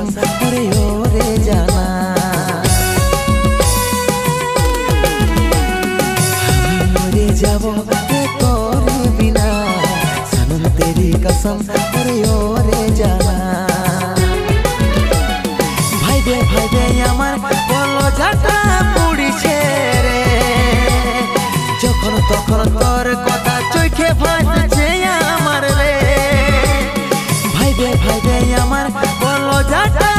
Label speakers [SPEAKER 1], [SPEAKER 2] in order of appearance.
[SPEAKER 1] कसम अरे ओ रे जाना मरे जाबो तोर बिना सनम तेरी कसम अरे ओ रे जाना ভাইবে আমার বলো যাটা পুড়িছে রে যখন তখন তোর কথা চোখে ভাসছে আমার রে ভাইবে আমার বলো যাটা